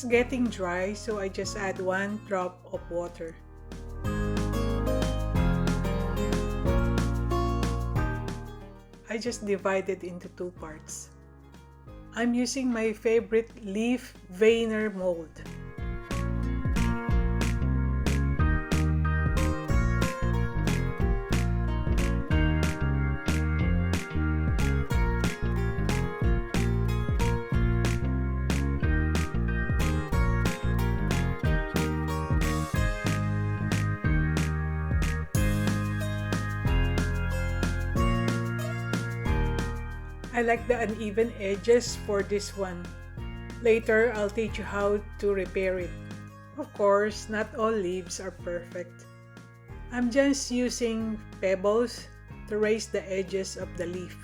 It's getting dry, so I just add 1 drop of water. I just divide it into 2 parts. I'm using my favorite leaf veiner mold. I like the uneven edges for this one. Later, I'll teach you how to repair it. Of course, not all leaves are perfect. I'm just using pebbles to raise the edges of the leaf.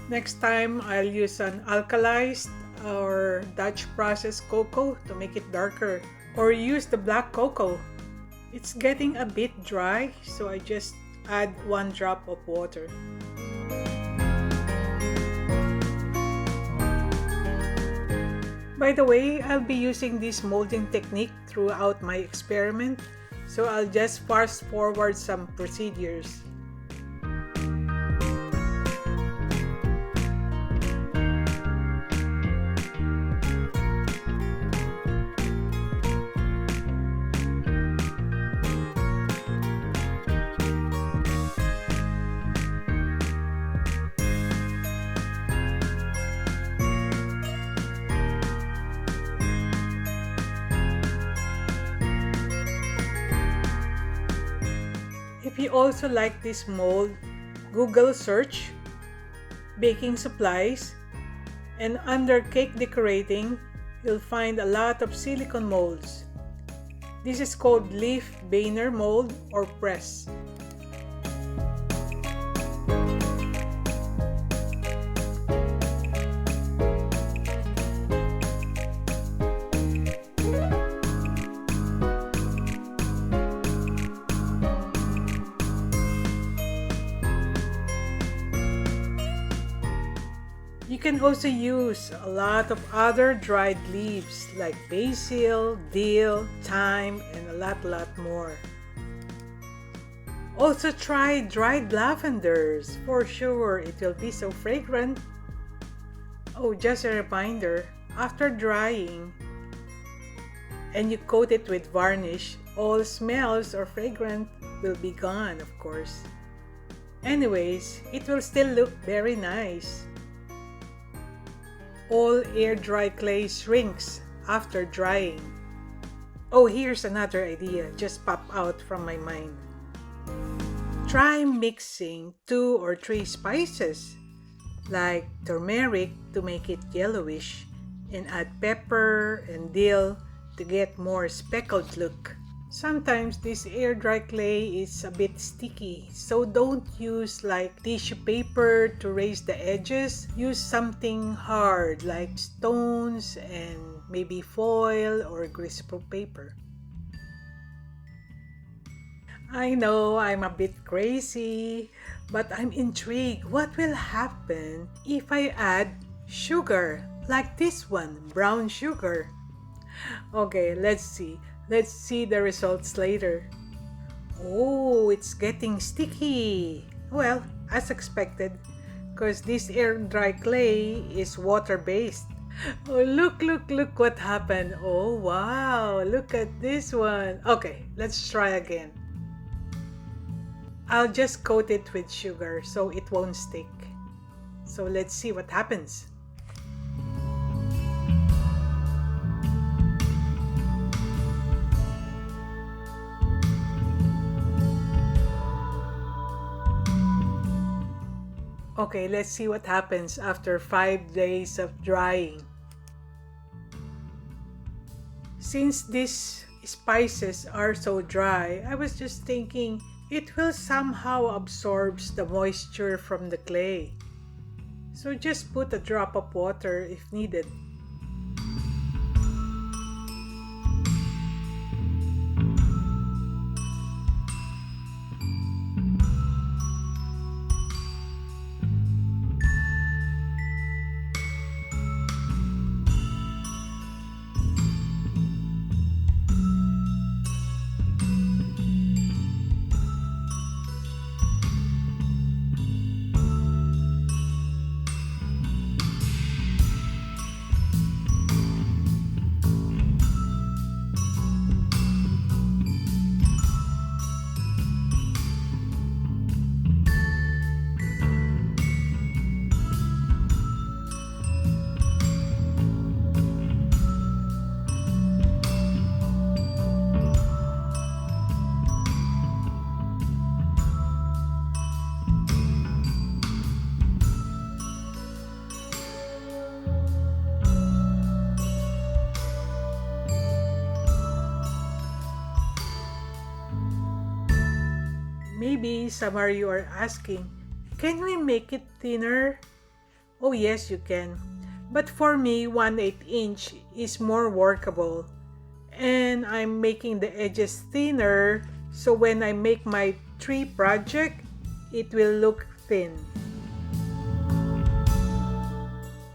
Next time, I'll use an alkalized or Dutch processed cocoa to make it darker, or use the black cocoa. It's getting a bit dry, so I just add 1 drop of water. By the way, I'll be using this molding technique throughout my experiment, so I'll just fast forward some procedures. If you also like this mold, Google search baking supplies, and under cake decorating, you'll find a lot of silicone molds. This is called leaf veiner mold or press. You can also use a lot of other dried leaves like basil, dill, thyme, and a lot more. Also try dried lavenders. For sure, it will be so fragrant. Oh, just a reminder, after drying and you coat it with varnish, all smells or fragrance will be gone, of course. Anyways, it will still look very nice. All air-dry clay shrinks after drying. Oh, here's another idea just popped out from my mind. Try mixing 2 or 3 spices like turmeric to make it yellowish, and add pepper and dill to get more speckled look. Sometimes this air-dry clay is a bit sticky, so don't use like tissue paper to raise the edges. Use something hard like stones and maybe foil or greaseproof paper. I know I'm a bit crazy, but I'm intrigued. What will happen if I add sugar like this one, brown sugar? Okay, let's see. Let's see the results later. Oh, it's getting sticky. Well, as expected, because this air-dry clay is water-based. Oh, look what happened. Oh, wow, look at this one. Okay, let's try again. I'll just coat it with sugar so it won't stick. So let's see what happens. Okay, let's see what happens after 5 days of drying. Since these spices are so dry, I was just thinking it will somehow absorb the moisture from the clay. So just put a drop of water if needed. Maybe some of you are asking, can we make it thinner? Oh yes, you can. But for me, 1/8 inch is more workable. And I'm making the edges thinner so when I make my tree project, it will look thin.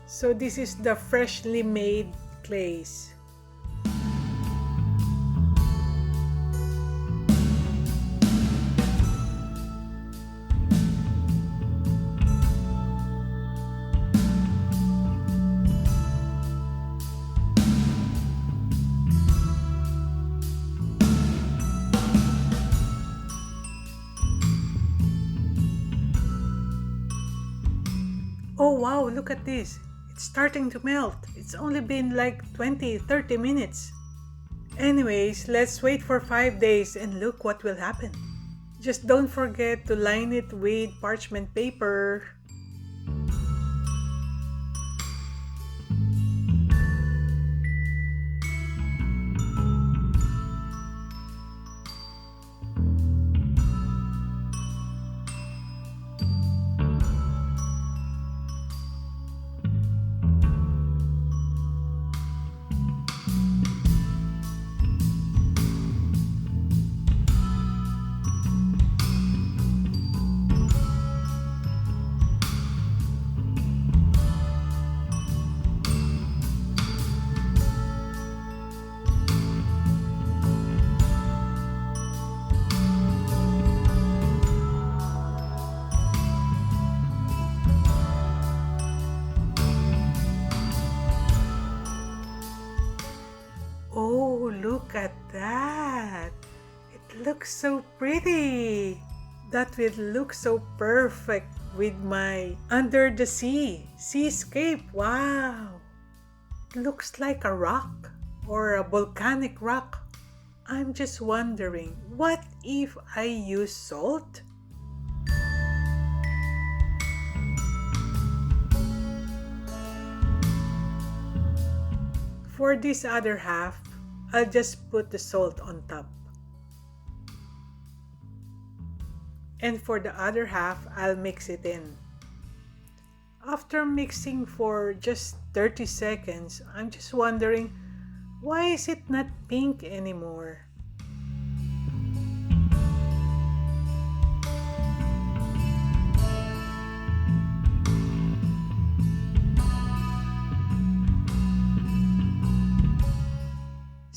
So this is the freshly made clays. Oh wow, look at this. It's starting to melt. It's only been like 20-30 minutes. Anyways, let's wait for 5 days and look what will happen. Just don't forget to line it with parchment paper. Oh, look at that. It looks so pretty. That will look so perfect with my under the sea seascape. Wow. It looks like a rock or a volcanic rock. I'm just wondering, what if I use salt? For this other half, I'll just put the salt on top. And for the other half, I'll mix it in. After mixing for just 30 seconds, I'm just wondering, why is it not pink anymore?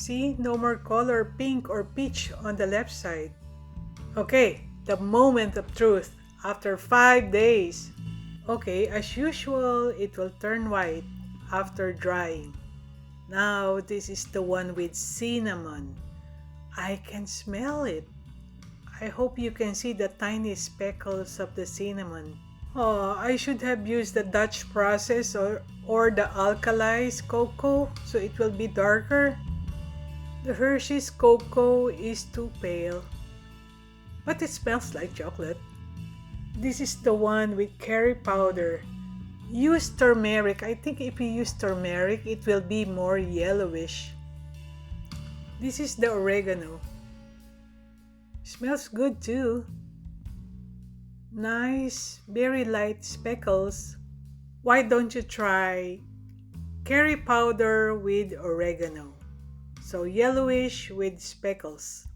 See, no more color pink or peach on the left side. Okay, the moment of truth after 5 days. Okay, as usual, it will turn white after drying. Now, this is the one with cinnamon. I can smell it. I hope you can see the tiny speckles of the cinnamon. Oh, I should have used the Dutch process or the alkalized cocoa so it will be darker. The Hershey's cocoa is too pale, but it smells like chocolate. This is the one with curry powder. Use turmeric. I think if you use turmeric, it will be more yellowish. This is the oregano. Smells good too. Nice, very light speckles. Why don't you try curry powder with oregano? So yellowish with speckles.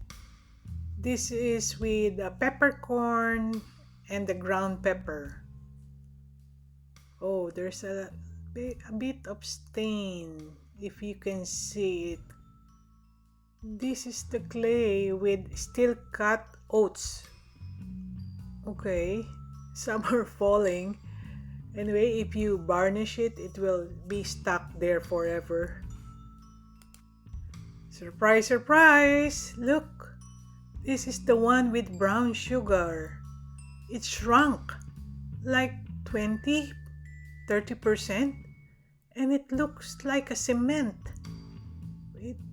This is with peppercorn and the ground pepper. Oh, there's a bit of stain if you can see it. This is the clay with steel cut oats. Okay, some are falling. Anyway, if you varnish it, it will be stuck there forever. Surprise, surprise! Look, this is the one with brown sugar. It shrunk like 20-30%, and it looks like a cement.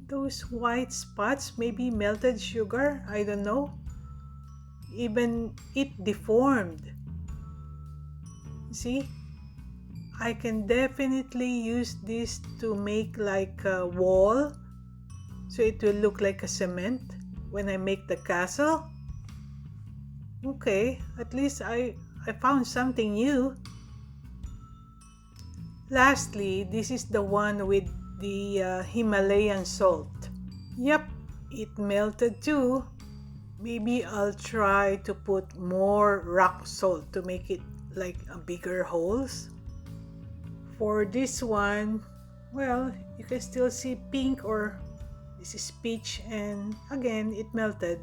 Those white spots may be melted sugar, I don't know. Even it deformed. See, I can definitely use this to make like a wall, so it will look like a cement when I make the castle. Okay, at least I found something new. Lastly, this is the one with the Himalayan salt. Yep, it melted too. Maybe I'll try to put more rock salt to make it like a bigger holes. For this one, well, you can still see pink, or this is peach, and again it melted.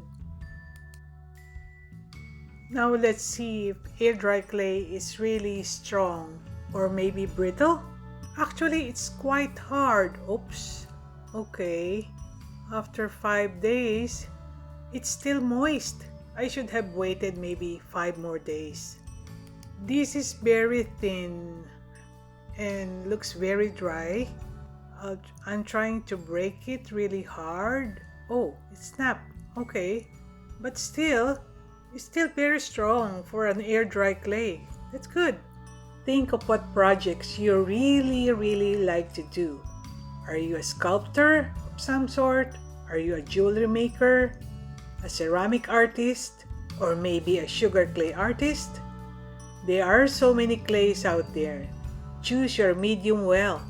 Now let's see if air dry clay is really strong or maybe brittle. Actually, it's quite hard. Oops. Okay. After 5 days, it's still moist. I should have waited maybe 5 more days. This is very thin and looks very dry. I'm trying to break it really hard. Oh, it snapped. Okay. But still, it's still very strong for an air dry clay. That's good. Think of what projects you really like to do. Are you a sculptor of some sort? Are you a jewelry maker? A ceramic artist? Or maybe a sugar clay artist? There are so many clays out there. Choose your medium well.